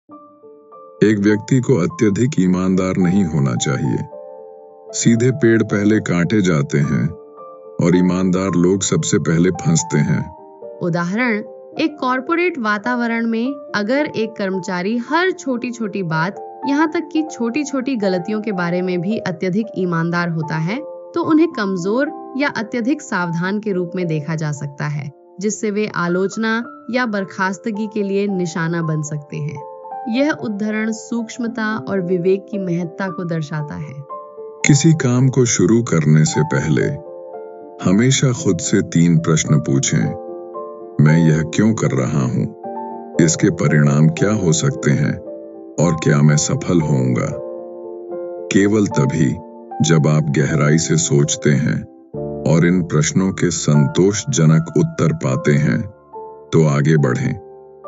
एक व्यक्ति को अत्यधिक ईमानदार नहीं होना चाहिए। सीधे पेड़ पहले काटे जाते हैं और ईमानदार लोग सबसे पहले फंसते हैं। उदाहरण, एक कॉर्पोरेट वातावरण में अगर एक कर्मचारी हर छोटी छोटी बात, यहाँ तक कि छोटी छोटी गलतियों के बारे में भी अत्यधिक ईमानदार होता है, तो उन्हें कमजोर या अत्यधिक सावधान के रूप में देखा जा सकता है, जिससे वे आलोचना या बर्खास्तगी के लिए निशाना बन सकते हैं। यह उदाहरण सूक्ष्मता और विवेक की महत्ता को दर्शाता है। किसी काम को शुरू करने से पहले हमेशा खुद से 3 प्रश्न पूछें। मैं यह क्यों कर रहा हूं? इसके परिणाम क्या हो सकते हैं? और क्या मैं सफल होऊंगा? केवल तभी जब आप गहराई से सोचते हैं और इन प्रश्नों के संतोषजनक उत्तर पाते हैं, तो आगे बढ़ें।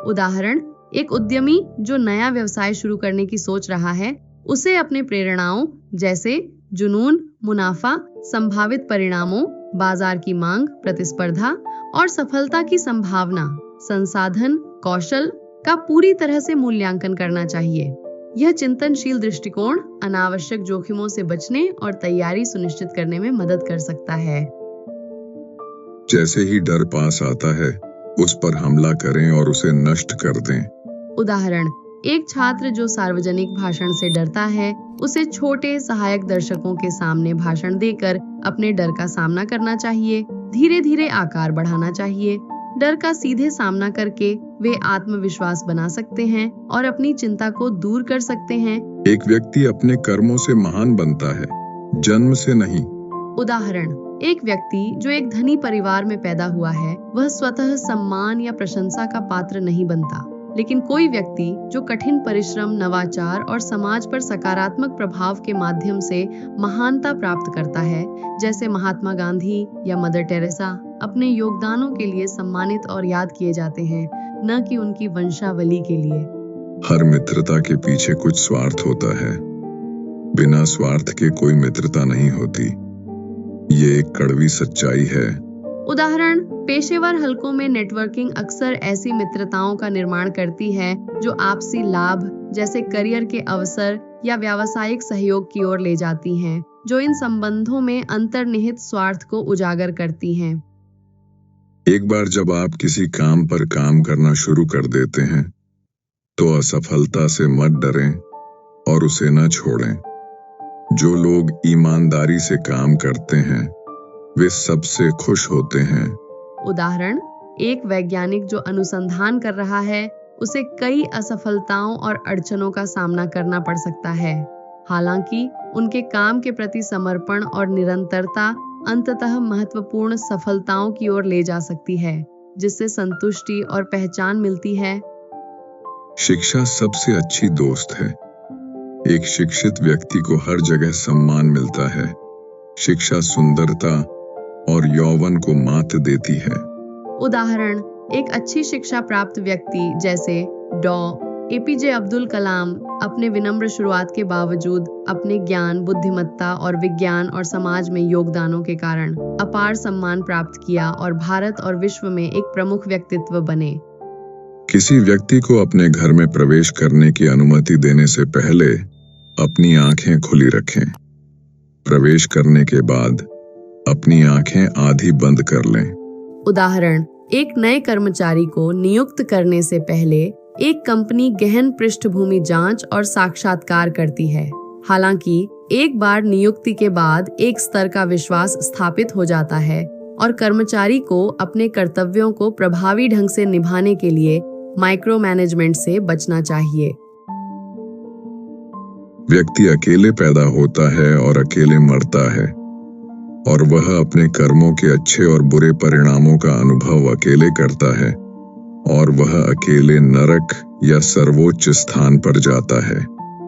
उदाहरण, एक उद्यमी जो नया व्यवसाय शुरू करने की सोच रहा है, उसे अपने प्रेरणाओं जैसे जुनून, मुनाफा, संभावित परिणामों, बाजार की मांग, प्रतिस्पर्धा और सफलता की संभावना, संसाधन, कौशल का पूरी तरह से मूल्यांकन करना चाहिए। यह चिंतनशील दृष्टिकोण अनावश्यक जोखिमों से बचने और तैयारी सुनिश्चित करने में मदद कर सकता है। जैसे ही डर पास आता है, उस पर हमला करें और उसे नष्ट कर दें। उदाहरण, एक छात्र जो सार्वजनिक भाषण से डरता है, उसे छोटे सहायक दर्शकों के सामने भाषण देकर अपने डर का सामना करना चाहिए। धीरे धीरे आकार बढ़ाना चाहिए। डर का सीधे सामना करके वे आत्मविश्वास बना सकते हैं और अपनी चिंता को दूर कर सकते हैं। एक व्यक्ति अपने कर्मों से महान बनता है, जन्म से नहीं। उदाहरण, एक व्यक्ति जो एक धनी परिवार में पैदा हुआ है, वह स्वतः सम्मान या प्रशंसा का पात्र नहीं बनता। लेकिन कोई व्यक्ति जो कठिन परिश्रम, नवाचार और समाज पर सकारात्मक प्रभाव के माध्यम से महानता प्राप्त करता है, जैसे महात्मा गांधी या मदर टेरेसा, अपने योगदानों के लिए सम्मानित और याद किए जाते हैं, न कि उनकी वंशावली के लिए। हर मित्रता के पीछे कुछ स्वार्थ होता है। बिना स्वार्थ के कोई मित्रता नहीं होती। ये एक कड़वी सच्चाई है। उदाहरण, पेशेवर हलकों में नेटवर्किंग अक्सर ऐसी मित्रताओं का निर्माण करती है जो आपसी लाभ जैसे करियर के अवसर या व्यावसायिक सहयोग की ओर ले जाती हैं, जो इन संबंधों में अंतर्निहित स्वार्थ को उजागर करती हैं। एक बार जब आप किसी काम पर काम करना शुरू कर देते हैं, तो असफलता से मत डरें और उसे न छोड़ें। जो लोग ईमानदारी से काम करते हैं, वे सबसे खुश होते हैं। उदाहरण, एक वैज्ञानिक जो अनुसंधान कर रहा है, उसे कई असफलताओं और अड़चनों का सामना करना पड़ सकता है। हालांकि उनके काम के प्रति समर्पण और निरंतरता अंततः महत्वपूर्ण सफलताओं की ओर ले जा सकती है, जिससे संतुष्टि और पहचान मिलती है। शिक्षा सबसे अच्छी दोस्त है। एक शिक्षित व्यक्ति को हर जगह सम्मान मिलता है। शिक्षा सुंदरता और यौवन को मात देती है। उदाहरण, एक अच्छी शिक्षा प्राप्त व्यक्ति जैसे डॉ. एपीजे अब्दुल कलाम अपने विनम्र शुरुआत के बावजूद अपने ज्ञान, बुद्धिमत्ता और विज्ञान और समाज में योगदानों के कारण अपार सम्मान प्राप्त किया और भारत और विश्व में एक प्रमुख व्यक्तित्व बने। किसी व्यक्ति को अपने घर में प्रवेश करने की अनुमति देने से पहले अपनी आंखें खुली रखें। प्रवेश करने के बाद अपनी आंखें आधी बंद कर लें। उदाहरण, एक नए कर्मचारी को नियुक्त करने से पहले एक कंपनी गहन पृष्ठभूमि जांच और साक्षात्कार करती है। हालांकि एक बार नियुक्ति के बाद एक स्तर का विश्वास स्थापित हो जाता है और कर्मचारी को अपने कर्तव्यों को प्रभावी ढंग से निभाने के लिए माइक्रो मैनेजमेंट से बचना चाहिए। व्यक्ति अकेले पैदा होता है और अकेले मरता है, और वह अपने कर्मों के अच्छे और बुरे परिणामों का अनुभव अकेले करता है, और वह अकेले नरक या सर्वोच्च स्थान पर जाता है।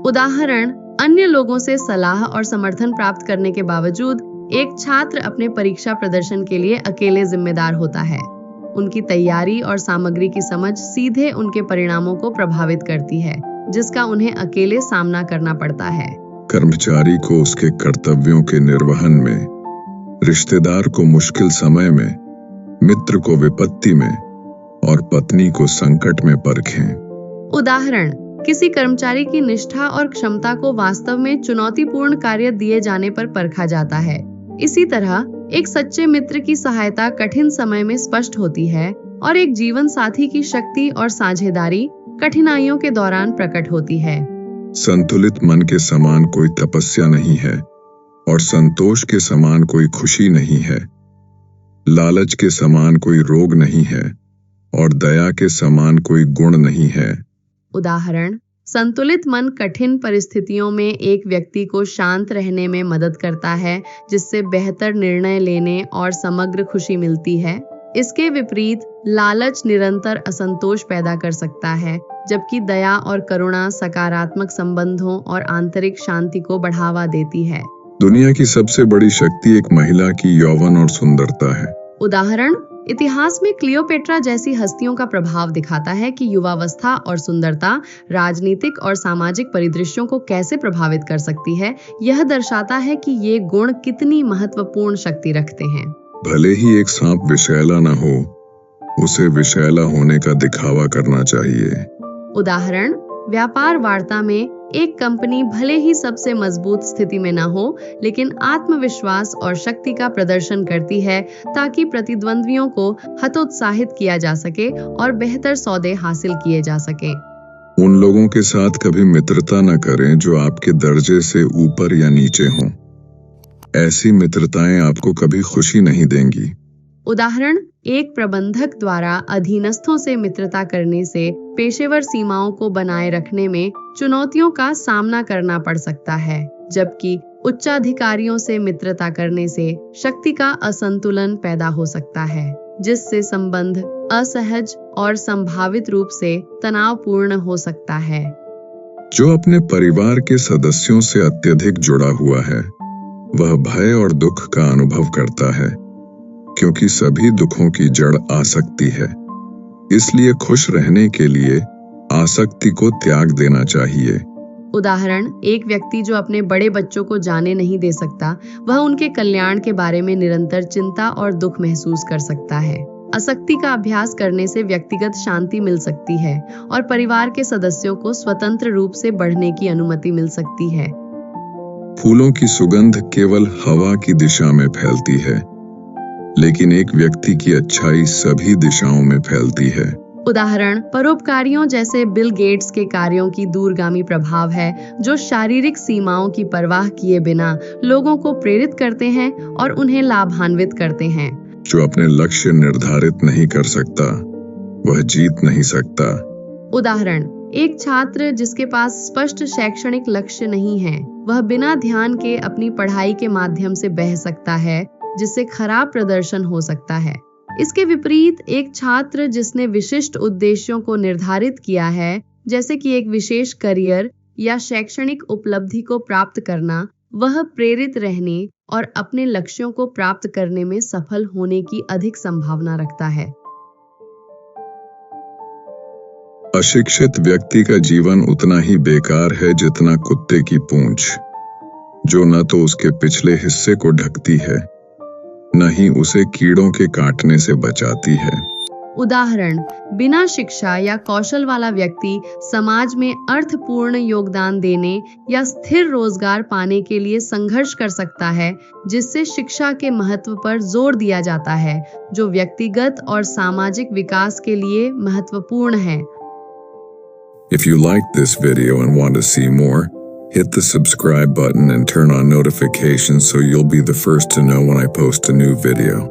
उदाहरण, अन्य लोगों से सलाह और समर्थन प्राप्त करने के बावजूद एक छात्र अपने परीक्षा प्रदर्शन के लिए अकेले जिम्मेदार होता है। उनकी तैयारी और सामग्री की समझ सीधे उनके परिणामों को प्रभावित करती है, जिसका उन्हें अकेले सामना करना पड़ता है। कर्मचारी को उसके कर्तव्यों के निर्वहन में, रिश्तेदार को मुश्किल समय में, मित्र को विपत्ति में और पत्नी को संकट में परखें। उदाहरण, किसी कर्मचारी की निष्ठा और क्षमता को वास्तव में चुनौतीपूर्ण कार्य दिए जाने पर परखा जाता है। इसी तरह एक सच्चे मित्र की सहायता कठिन समय में स्पष्ट होती है और एक जीवन साथी की शक्ति और साझेदारी कठिनाइयों के दौरान प्रकट होती है। संतुलित मन के समान कोई तपस्या नहीं है और संतोष के समान कोई खुशी नहीं है। लालच के समान कोई रोग नहीं है और दया के समान कोई गुण नहीं है। उदाहरण, संतुलित मन कठिन परिस्थितियों में एक व्यक्ति को शांत रहने में मदद करता है, जिससे बेहतर निर्णय लेने और समग्र खुशी मिलती है। इसके विपरीत लालच निरंतर असंतोष पैदा कर सकता है, जबकि दया और करुणा सकारात्मक संबंधों और आंतरिक शांति को बढ़ावा देती है। दुनिया की सबसे बड़ी शक्ति एक महिला की यौवन और सुंदरता है। उदाहरण, इतिहास में क्लियोपेट्रा जैसी हस्तियों का प्रभाव दिखाता है कि युवावस्था और सुंदरता राजनीतिक और सामाजिक परिदृश्यों को कैसे प्रभावित कर सकती है। यह दर्शाता है कि ये गुण कितनी महत्वपूर्ण शक्ति रखते हैं। भले ही एक सांप विषैला न हो, उसे विषैला होने का दिखावा करना चाहिए। उदाहरण, व्यापार वार्ता में एक कंपनी भले ही सबसे मजबूत स्थिति में न हो, लेकिन आत्मविश्वास और शक्ति का प्रदर्शन करती है ताकि प्रतिद्वंद्वियों को हतोत्साहित किया जा सके और बेहतर सौदे हासिल किए जा सके। उन लोगों के साथ कभी मित्रता न करें जो आपके दर्जे से ऊपर या नीचे हों। ऐसी मित्रताएं आपको कभी खुशी नहीं देंगी। उदाहरण, एक प्रबंधक द्वारा अधीनस्थों से मित्रता करने से पेशेवर सीमाओं को बनाए रखने में चुनौतियों का सामना करना पड़ सकता है, जबकि उच्चाधिकारियों से मित्रता करने से शक्ति का असंतुलन पैदा हो सकता है, जिससे संबंध असहज और संभावित रूप से तनावपूर्ण हो सकता है। जो अपने परिवार के सदस्यों से अत्यधिक जुड़ा हुआ है, वह भय और दुख का अनुभव करता है, क्योंकि सभी दुखों की जड़ आसक्ति है। इसलिए खुश रहने के लिए आसक्ति को त्याग देना चाहिए। उदाहरण, एक व्यक्ति जो अपने बड़े बच्चों को जाने नहीं दे सकता, वह उनके कल्याण के बारे में निरंतर चिंता और दुख महसूस कर सकता है। आसक्ति का अभ्यास करने से व्यक्तिगत शांति मिल सकती है और परिवार के सदस्यों को स्वतंत्र रूप से बढ़ने की अनुमति मिल सकती है। फूलों की सुगंध केवल हवा की दिशा में फैलती है, लेकिन एक व्यक्ति की अच्छाई सभी दिशाओं में फैलती है। उदाहरण, परोपकारियों जैसे बिल गेट्स के कार्यों की दूरगामी प्रभाव है, जो शारीरिक सीमाओं की परवाह किए बिना लोगों को प्रेरित करते हैं और उन्हें लाभान्वित करते हैं। जो अपने लक्ष्य निर्धारित नहीं कर सकता, वह जीत नहीं सकता। उदाहरण, एक छात्र जिसके पास स्पष्ट शैक्षणिक लक्ष्य नहीं है, वह बिना ध्यान के अपनी पढ़ाई के माध्यम से बह सकता है, जिससे खराब प्रदर्शन हो सकता है। इसके विपरीत एक छात्र जिसने विशिष्ट उद्देश्यों को निर्धारित किया है, जैसे कि एक विशेष करियर या शैक्षणिक उपलब्धि को प्राप्त करना, वह प्रेरित रहने और अपने लक्ष्यों को प्राप्त करने में सफल होने की अधिक संभावना रखता है। अशिक्षित व्यक्ति का जीवन उतना ही बेकार है जितना कुत्ते की पूंछ, जो न तो उसके पिछले हिस्से को ढकती है, न ही उसे कीड़ों के काटने से बचाती है। उदाहरण, बिना शिक्षा या कौशल वाला व्यक्ति समाज में अर्थपूर्ण योगदान देने या स्थिर रोजगार पाने के लिए संघर्ष कर सकता है, जिससे शिक्षा के महत्व पर जोर दिया जाता है, जो व्यक्तिगत और सामाजिक विकास के लिए महत्वपूर्ण है। If you liked this video and want to see more, hit the subscribe button and turn on notifications so you'll be the first to know when I post a new video.